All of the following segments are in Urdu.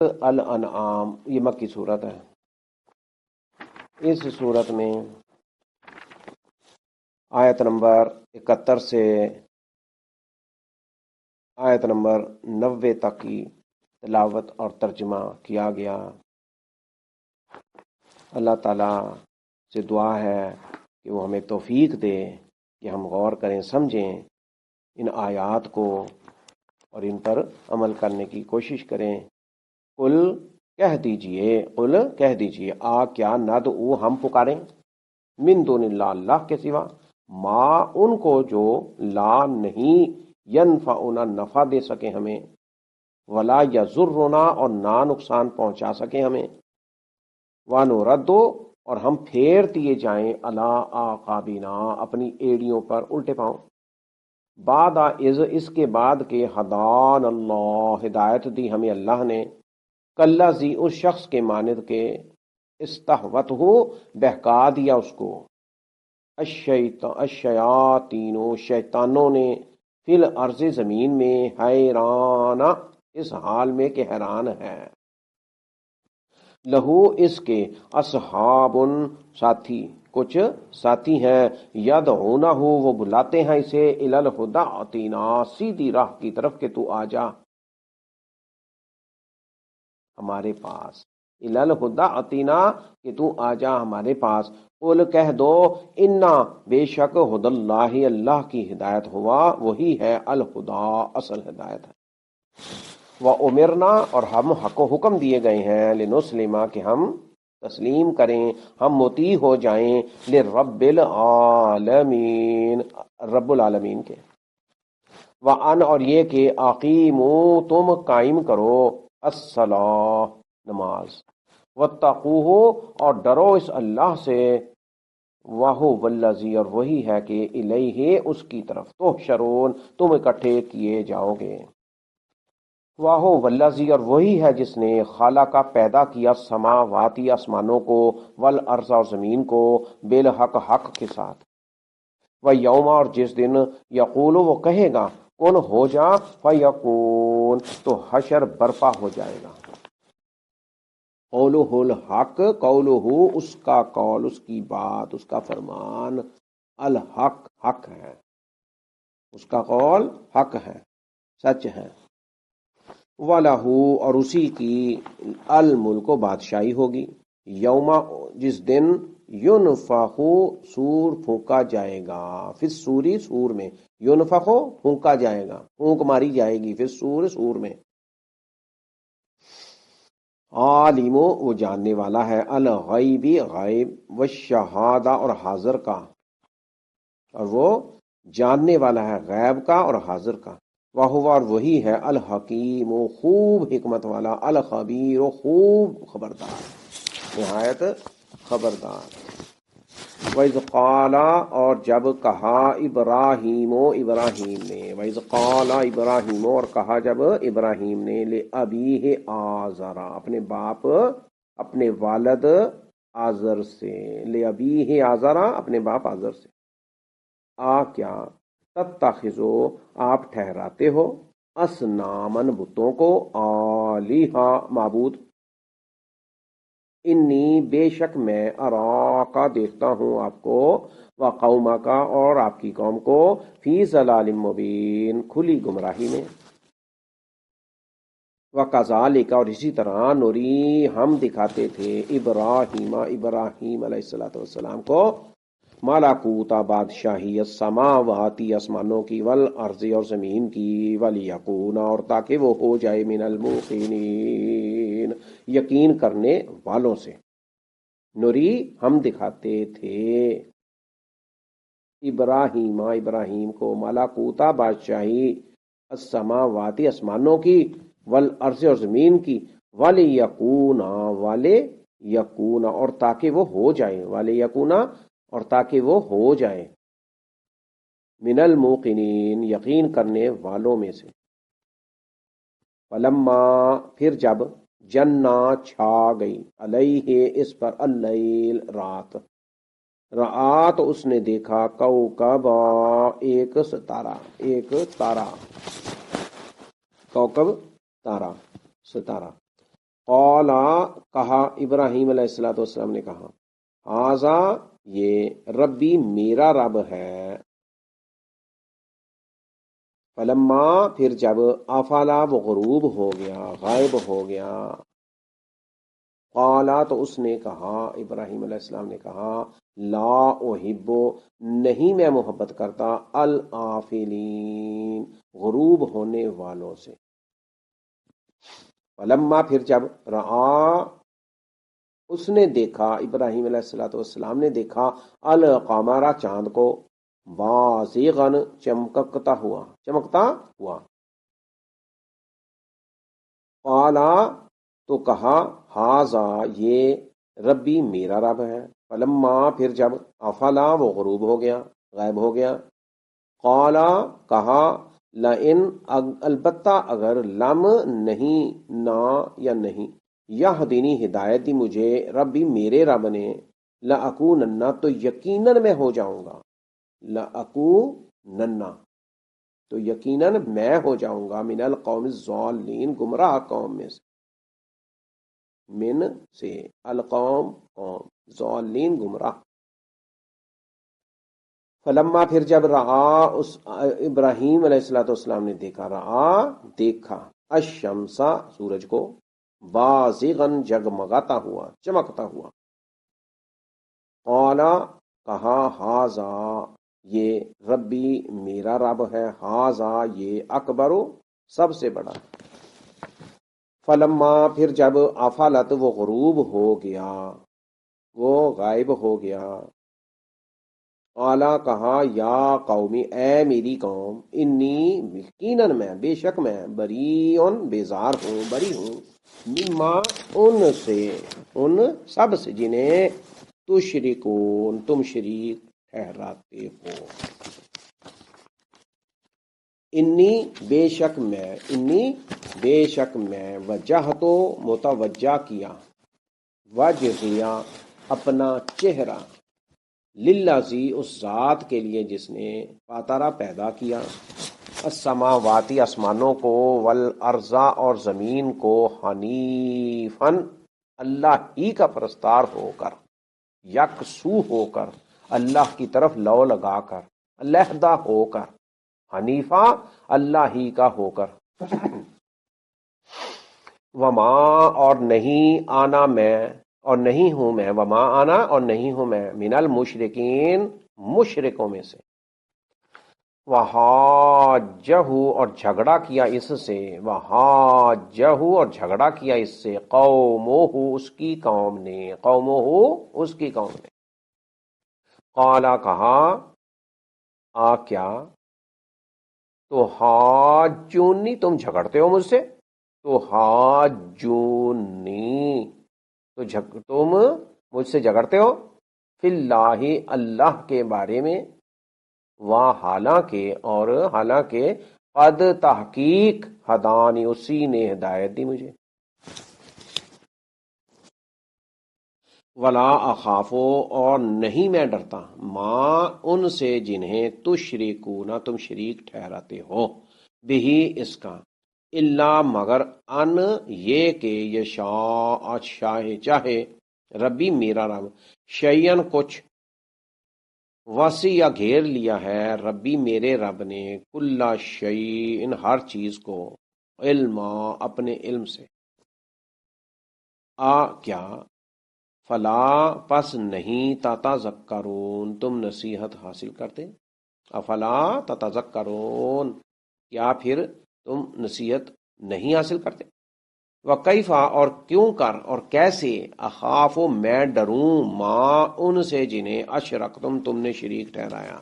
الانعام یہ مکی صورت ہے. اس صورت میں آیت نمبر 71 سے آیت نمبر 90 تک کی تلاوت اور ترجمہ کیا گیا. اللہ تعالیٰ سے دعا ہے کہ وہ ہمیں توفیق دے کہ ہم غور کریں، سمجھیں ان آیات کو اور ان پر عمل کرنے کی کوشش کریں. قل کہہ دیجئے کیا ندعو ہم پکاریں من دون اللہ اللہ کے سوا ما ان کو جو لا نہیں ینفعنا نفع دے سکیں ہمیں، ولا یضرنا اور نہ نقصان پہنچا سکیں ہمیں، وَنُرَدُّ اور ہم پھیر دیے جائیں علی اعقابنا اپنی ایڑیوں پر الٹے پاؤں، بعد از اس کے بعد کہ ہدان اللہ ہدایت دی ہمیں اللہ نے، کالذی اس شخص کے مانند کے استہوت ہو بہکا دیا اس کو الشیاطین شیطانوں نے فی الارض زمین میں حیران اس حال میں کہ حیران ہے، لہو اس کے اصحاب ساتھی کچھ ساتھی ہیں، یدعونہ وہ بلاتے ہیں اسے الی الہدی اتینا سیدھی راہ کی طرف کہ تو آ جا ہمارے پاس، الی الہدی اتینا کہ تو آ جا ہمارے پاس. قل کہہ دو انا بے شک ہد اللہ اللہ کی ہدایت ہوا وہی ہے الہدا اصل ہدایت ہے، وَأُمِرْنَا اور ہم حق و حکم دیے گئے ہیں لِنُسْلِمَ کہ ہم تسلیم کریں، ہم مطیع ہو جائیں لِرَبِّ العالمین رب العالمین کے. وَأَنْ اور یہ کہ اقیموا تم قائم کرو الصلاۃ نماز، واتقوہ اور ڈرو اس اللہ سے، وَهُوَ الَّذِی اور وہی ہے کہ الیہ اس کی طرف تحشرون تم اکٹھے کیے جاؤ گے. واہو والذی اور وہی ہے جس نے خالق پیدا کیا سماواتی آسمانوں کو، والارض اور زمین کو، بالحق حق کے ساتھ، ویوم اور جس دن یقول وہ کہے گا کن ہو جا فیکون تو حشر برپا ہو جائے گا. قولہ الحق قولہ اس کا قول اس کی بات اس کا فرمان، الحق حق ہے، اس کا قول حق ہے سچ ہے. وَلَهُ اور اسی کی الملک و بادشاہی ہوگی، یوم جس دن ینفخ سور پھونکا جائے گا، فی الصور سور میں، ینفخ پھونکا جائے گا پھونک ماری جائے گی، فی الصور سور میں. عالم وہ جاننے والا ہے، الغیب غیب، والشہادہ اور حاضر کا، اور وہ جاننے والا ہے غیب کا اور حاضر کا. وَهُوَ اور وہی ہے الحکیم خوب حکمت والا، الخبیر خوب خبردار نہایت خبردار. وَإِذْ قَالَ اور جب کہا ابراہیم ابراہیم نے، وَإِذْ قَالَ ابراہیم اور کہا جب ابراہیم نے، لِأَبِيهِ آزر اپنے باپ اپنے والد آزر سے، لِأَبِيهِ آزر اپنے باپ آزر سے، کیا تتخذو آپ ٹھہراتے ہو اصنامن بتوں کو، آلیہا معبود، انی بے شک میں اراکا دیکھتا ہوں آپ کو، وقومکا اور آپ کی قوم کو، فی ضلال مبین کھلی گمراہی میں. وکذالک اور اسی طرح نوری ہم دکھاتے تھے ابراہیم علیہ السلام کو، ملکوت بادشاہی السماواتی آسمانوں کی، والارض اور زمین کی، ولیکون اور تاکہ وہ ہو جائے من الموقنین یقین کرنے والوں سے. نوری ہم دکھاتے تھے ابراہیم کو ملکوت بادشاہی السماواتی آسمانوں کی، والارض اور زمین کی، ولیکون اور تاکہ وہ ہو جائے، ولیکون اور تاکہ وہ ہو جائے، من الموقنین یقین کرنے والوں میں سے. فلما پھر جب جنا چھا گئی، علیہ اس پر، اللیل رات، رات اس نے دیکھا، کوکبا ایک تارا، کوکب تارا ستارہ، قال کہا، ابراہیم علیہ الصلوۃ والسلام نے کہا، ھذا یہ ربی میرا رب ہے۔ فلما پھر جب افلا وہ غروب ہو گیا، غائب ہو گیا، قالا تو اس نے کہا، ابراہیم علیہ السلام نے کہا، لا احب نہیں میں محبت کرتا الآفلین غروب ہونے والوں سے۔ فلما پھر جب رعا اس نے دیکھا، ابراہیم علیہ السلام نے دیکھا، القمر چاند کو، بازغن چمکتا ہوا قالا تو کہا، ھذا یہ ربی میرا رب ہے۔ فلما پھر جب افلا وہ غروب ہو گیا، غائب ہو گیا، قالا کہا، لئن البتہ اگر لم نہیں نہ یا نہیں، یہدینی ہدایت دی مجھے ربی میرے رب نے، لأکونن تو یقیناً میں ہو جاؤں گا، لأکونن تو یقیناً میں ہو جاؤں گا، من القوم الضالین گمراہ قوم میں سے، من سے القوم قوم، ضالین گمراہ۔ فلما پھر جب رعا اس ابراہیم علیہ السلام نے دیکھا الشمسا سورج کو، بازغن جگمگاتا ہوا، چمکتا ہوا، قالا کہا، ھذا یہ ربی میرا رب ہے، ھذا یہ اکبر سب سے بڑا۔ فلما پھر جب افلت وہ غروب ہو گیا، وہ غائب ہو گیا، قالا کہا، یا قومی اے میری قوم، انی یقیناً میں، بے شک میں، بریئن بیزار ہوں، بری ہوں، مما ان سے، ان سب سے جنہیں تشرکون تم شریک ٹھہراتے ہو۔ انی بے شک میں، وجہ تو متوجہ کیا، وجہیا اپنا چہرہ، للذی اس ذات کے لیے جس نے فاطرہ پیدا کیا، السماواتی آسمانوں کو، والارض اور زمین کو، حنیفاً اللہ ہی کا پرستار ہو کر، یکسو ہو کر، اللہ کی طرف لو لگا کر، علیحدہ ہو کر، حنیفہ اللہ ہی کا ہو کر، وما اور نہیں آنا میں، اور نہیں ہوں میں، وما آنا اور نہیں ہوں میں، من المشرکین مشرکوں میں سے، وحاجہ اور جھگڑا کیا اس سے، وحاجہ اور جھگڑا کیا اس سے، قومہ اس کی قوم نے، قومہ اس کی قوم نے، قالا کہا، کیا تو حاجونی تم جھگڑتے ہو مجھ سے، تو حاجونی تو تم مجھ سے جھگڑتے ہو، فی اللہ اللہ کے بارے میں، حالانکہ قد تحقیق ہدانی اسی نے ہدایت دی مجھے، ولا اخافو اور نہیں میں ڈرتا، ماں ان سے جنہیں تشرکون تم شریک ٹھہراتے ہو، بہی اس کا، الا مگر ان یہ کہ یشاء چاہے ربی میرا رب، شیئن کچھ، وسیع یا گھیر لیا ہے ربی میرے رب نے، کل شیء ہر چیز کو، علما اپنے علم سے، کیا فلا پس نہیں تتذکرون تم نصیحت حاصل کرتے، افلا تتذکرون کیا پھر تم نصیحت نہیں حاصل کرتے، وکیفا اور کیوں کر اور کیسے، اخاف میں ڈروں، ماں ان سے جنہیں اشرکتم تم نے شریک ٹھہرایا،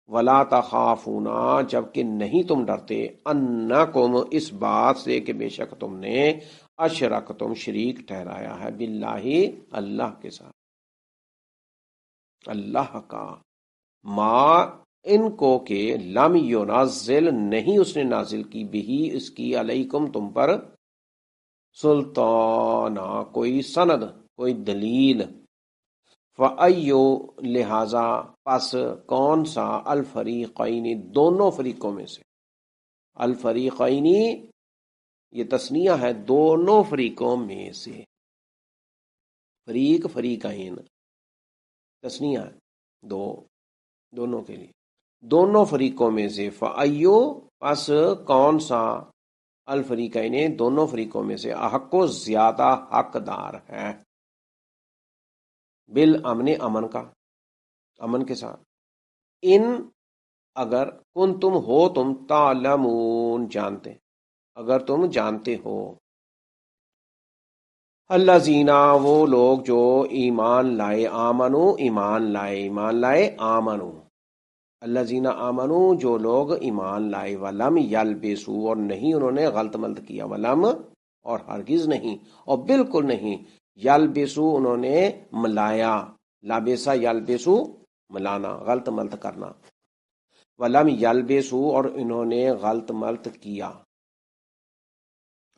ولا تخافونا جبکہ نہیں تم ڈرتے، انکم اس بات سے کہ بے شک تم نے اشرکتم شریک ٹھہرایا ہے، باللہ اللہ کے ساتھ، اللہ کا، ما ان کو کہ لم ینزل نہیں اس نے نازل کی، بہی اس کی، علیکم تم پر، سلطانہ کوئی سند، کوئی دلیل، فَأَيُّ لہذا پس کون سا، الفریقین دونوں فریقوں میں سے، الفریقین یہ تسنیہ ہے دونوں فریقوں میں سے، فریق فریقین تسنیہ ہے دونوں کے لیے، دونوں فریقوں میں سے، فَأَيُّ پس کون سا، الفریقین دونوں فریقوں میں سے، احق و زیادہ حقدار ہے، بالامن امن کا، امن کے ساتھ، ان اگر کن تم ہو تم تعلمون جانتے، اگر تم جانتے ہو، اللہ زینا وہ لوگ جو ایمان لائے، آمنو ایمان لائے آمنو، اللہ زینا آمنو جو لوگ ایمان لائے، ولم یلبسو اور نہیں انہوں نے غلط ملت کیا، ولم اور ہرگز نہیں اور بالکل نہیں، یلبسو انہوں نے ملایا، لابسا یلبسو ملانا، غلط ملت کرنا، ولم یلبسو اور انہوں نے غلط ملت کیا،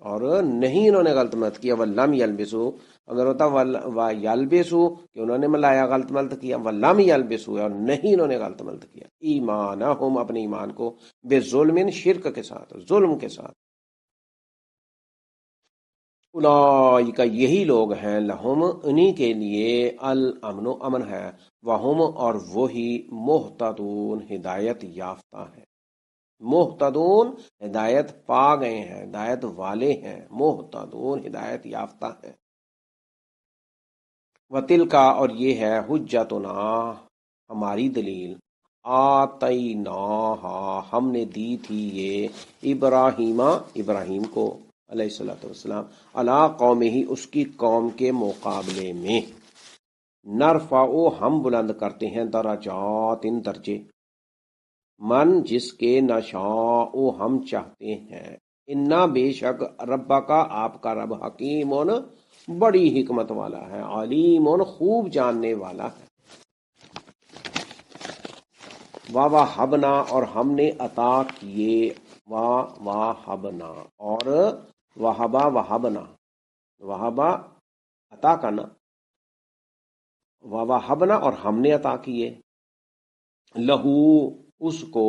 اور نہیں انہوں نے غلط ملت کیا، ولم یلبسو اگر ہوتا یلبسو کہ انہوں نے ملایا غلط ملت کیا، ولم یلبسو اور نہیں انہوں نے غلط ملت کیا، ایمانہم اپنے ایمان کو، بے ظلم شرک کے ساتھ، ظلم کے ساتھ، اولئک یہی لوگ ہیں، لہم انہی کے لیے، الامن امن ہے، وہم اور وہی مہتدون ہدایت یافتہ ہے، محتدون ہدایت پا گئے ہیں، ہدایت والے ہیں، محتدون ہدایت یافتہ ہیں، وَتِلْکَ اور یہ ہے، حجتنا ہماری دلیل، آتیناہا ہم نے دی تھی یہ، ابراہیم کو علیہ الصلوۃ والسلام، علی قومہ اس کی قوم کے مقابلے میں، نرفع ہم بلند کرتے ہیں، درجات ان درجے، من جس کے نشاء ہم چاہتے ہیں، انا بے شک ربا کا آپ کا رب، حکیم بڑی حکمت والا ہے، علیم خوب جاننے والا ہے، وَوَهَبْنَا اور ہم نے عطا کیے، وَوَهَبْنَا اور وَهَبَا عطا کرنا، وَوَهَبْنَا اور ہم نے عطا کیے، لہو اس کو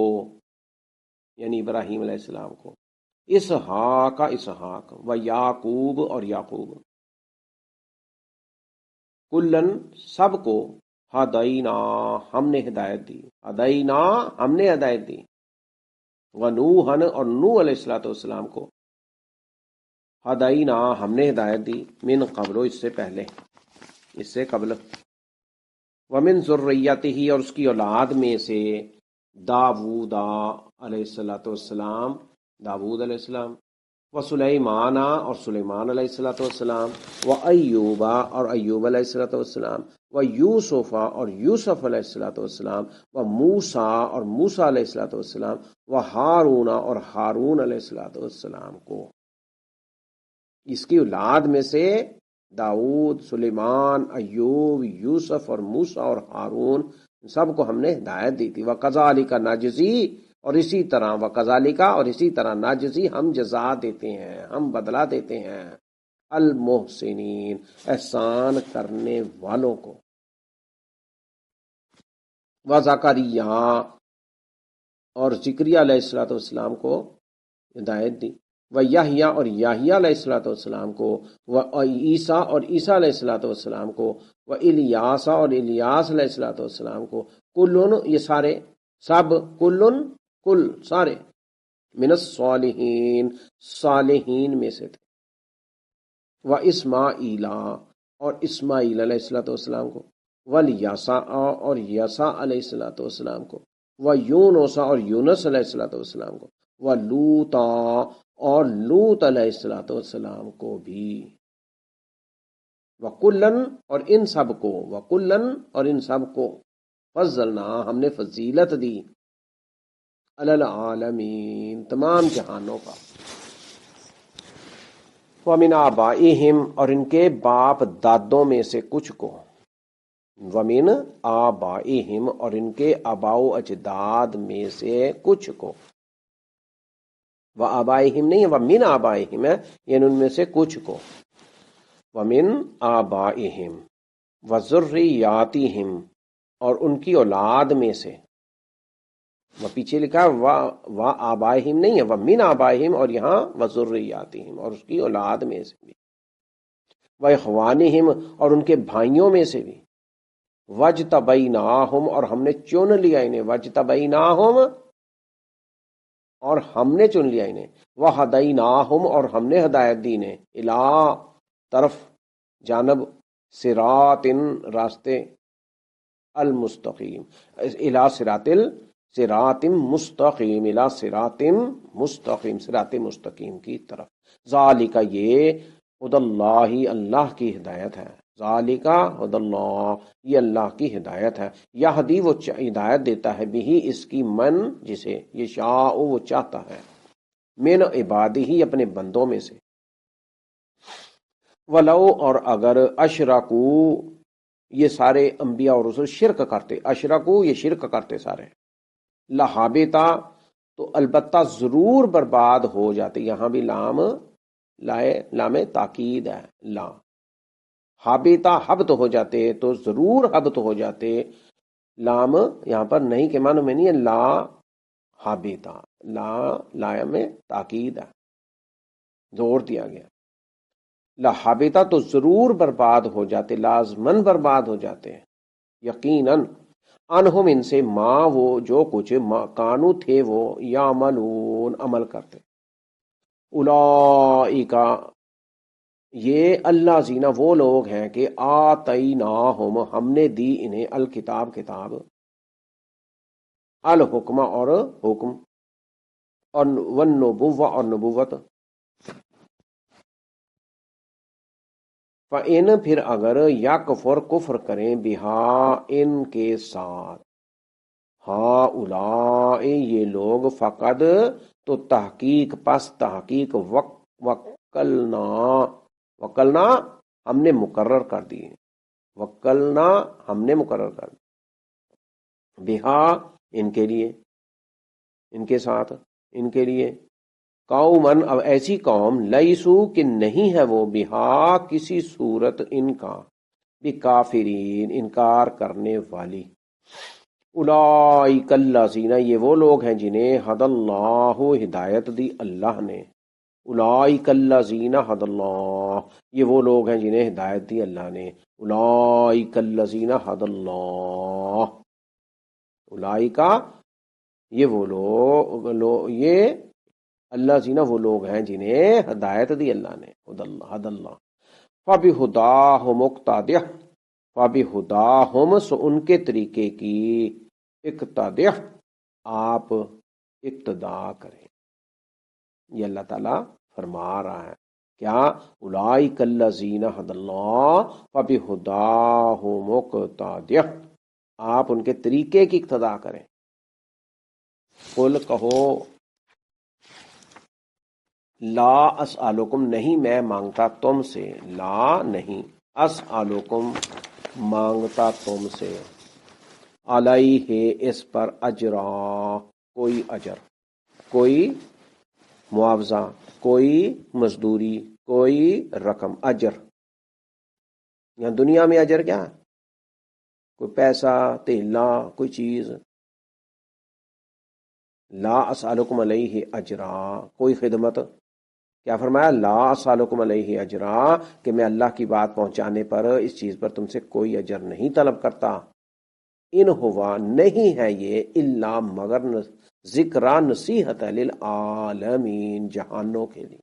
یعنی ابراہیم علیہ السلام کو، اسحاق و یعقوب اور یعقوب، کلن سب کو، ہدینا ہم نے ہدایت دی، ہدینا ہم نے ہدایت دی، ونوحن اور نوح علیہ الصلوۃ والسلام کو، ہدینا ہم نے ہدایت دی، من قبل اس سے پہلے، اس سے قبل، ومن ذریتہ اور اس کی اولاد میں سے، داود علیہ الصلوۃ والسلام، داود علیہ السلام، وسلیمان اور سلیمان علیہ الصلوۃ والسلام، وایوب اور ایوب علیہ الصلوۃ والسلام، ویوسف اور یوسف علیہ الصلوۃ والسلام، وموسیٰ اور موسیٰ علیہ الصلوۃ والسلام، وہارون اور ہارون علیہ الصلوۃ والسلام کو، اس کی اولاد میں سے داؤد، سلیمان، ایوب، یوسف اور موسیٰ اور ہارون سب کو ہم نے ہدایت دی تھی، وَكَذَلِكَ نَجْزِي اور اسی طرح، وَكَذَلِكَ اور اسی طرح، ناجزی ہم جزا دیتے ہیں، ہم بدلہ دیتے ہیں، المحسنین احسان کرنے والوں کو، وزکریا اور زکریا علیہ الصلوۃ والسلام کو ہدایت دی، ویحییٰ اور یحییٰ علیہ الصلوۃ والسلام کو، وعیسیٰ اور عیسیٰ علیہ الصلوۃ والسلام کو، والیاس اور الیاس علیہ الصلوۃ والسلام کو، کلن یہ سارے، سب، کلن کل سارے، من الصالحین صالحین میں سے تھے، واسماعیل اور اسماعیل علیہ الصلوۃ والسلام کو، والیسع اور یسع علیہ الصلوۃ والسلام کو، ویونس اور یونس علیہ الصلوۃ والسلام کو، ولوطا اور لوط علیہ الصلوۃ والسلام کو بھی، وکلن اور ان سب کو، وکلن اور ان سب کو، فضلنا ہم نے فضیلت دی، علی العالمین تمام جہانوں کا، ومن آبائہم اور ان کے باپ دادوں میں سے کچھ کو، ومن آبائہم اور ان کے آباء و اجداد میں سے کچھ کو، و آبائہم نہیں ہے، ومن آبائہم ہے، یعنی ان میں سے کچھ کو، ومن آبائہم وذریاتہم اور ان کی اولاد میں سے، وہ پیچھے لکھا و آبائہم نہیں ہے، وہ من آبائہم، اور یہاں و ذریاتہم، اور اس کی اولاد میں سے بھی، و اخوانہم، اور ان کے بھائیوں میں سے بھی، وجتبیناہم، اور ہم نے چن لیا انہیں، وجتبیناہم، اور ہم نے چن لیا انہیں، وہدیناہم، اور ہم نے ہدایت دی انہیں، الا، طرف، جانب، صراط، راستے، المستقیم، الا صراط مستقیم، الا صراط مستقیم، صراط مستقیم کی طرف، ذالک، یہ ہدی اللہ، اللہ کی ہدایت ہے، ذالک ہدی اللہ، یہ اللہ کی ہدایت ہے، یہدی، وہ ہدایت دیتا ہے، بھی، اس کی، من، جسے، یشاء، وہ چاہتا ہے، من عبادہ، اپنے بندوں میں سے، ولو، اور اگر، اشرکو، یہ سارے انبیاء اور رسول شرک کرتے، اشرکو، یہ شرک کرتے سارے، لہابتا، تو البتہ ضرور برباد ہو جاتے، یہاں بھی لام لائے، لام تاکید ہے، لا، حابتا، حبت ہو جاتے، تو ضرور حبت ہو جاتے، لام یہاں پر نہیں کے معنی میں نہیں ہے، لا حابتا، لا، لام تاکید ہے، زور دیا گیا، لہابتا، تو ضرور برباد ہو جاتے، لازمن برباد ہو جاتے ہیں، یقیناً، انہم، ان سے، ماں، وہ جو کچھ، کانو تھے وہ، یعملون، عمل کرتے، اولئک، یہ اللہ زینہ، وہ لوگ ہیں کہ آتیناہم، ہم نے دی انہیں، الکتاب، کتاب، الحکمہ، اور حکم، اور والنبوہ، اور نبوت، فَإِن، پھر اگر، یکفر، کفر کریں، بہا، ان کے ساتھ، ہاں اولائے، یہ لوگ، فقد، تو تحقیق، پس تحقیق، وکلنا، وکلنا، ہم نے مقرر کر دیے، وکلنا، ہم نے مقرر کر دی، بہا، ان کے لیے، ان کے ساتھ، ان کے لیے، قومن، اب ایسی قوم، لیسو، کہ نہیں ہے وہ، بہا، کسی صورت، ان کا، بکافرین، انکار کرنے والی، اولئک الذین، یہ وہ لوگ ہیں جنہیں ہدی اللہ، ہدایت دی اللہ نے، اولئک الذین ہدی اللہ، یہ وہ لوگ ہیں جنہیں ہدایت دی اللہ نے، اولئک الذین ہدی اللہ، اولئک، یہ وہ لوگ، یہ اللہ زینہ، وہ لوگ ہیں جنہیں ہدایت دی اللہ نے، ہدی اللہ، فبہداہ مقتدہ، فبہداہم، سو ان کے طریقے کی، اقتدہ، آپ اقتدا کریں، یہ اللہ تعالیٰ فرما رہا ہے، کیا، اولئک الذین ھدی اللہ فبہداہ مقتدہ، آپ ان کے طریقے کی اقتدا کریں، قل، کہو، لا اسألکم، نہیں میں مانگتا تم سے، لا نہیں، اسألکم، مانگتا تم سے، علیہ، اس پر، اجرا، کوئی اجر، کوئی معاوضہ، کوئی مزدوری، کوئی رقم، اجر، یہاں دنیا میں اجر کیا ہے؟ کوئی پیسہ، تیلا، کوئی چیز، لا اسألکم علیہ اجرا، کوئی خدمت، کیا فرمایا، لا اسألکم علیہ اجرا، کہ میں اللہ کی بات پہنچانے پر، اس چیز پر تم سے کوئی اجر نہیں طلب کرتا، ان ہوا، نہیں ہے یہ، الا، مگر، ذکرى، نصیحت ہے، للعالمین، جہانوں کے لیے،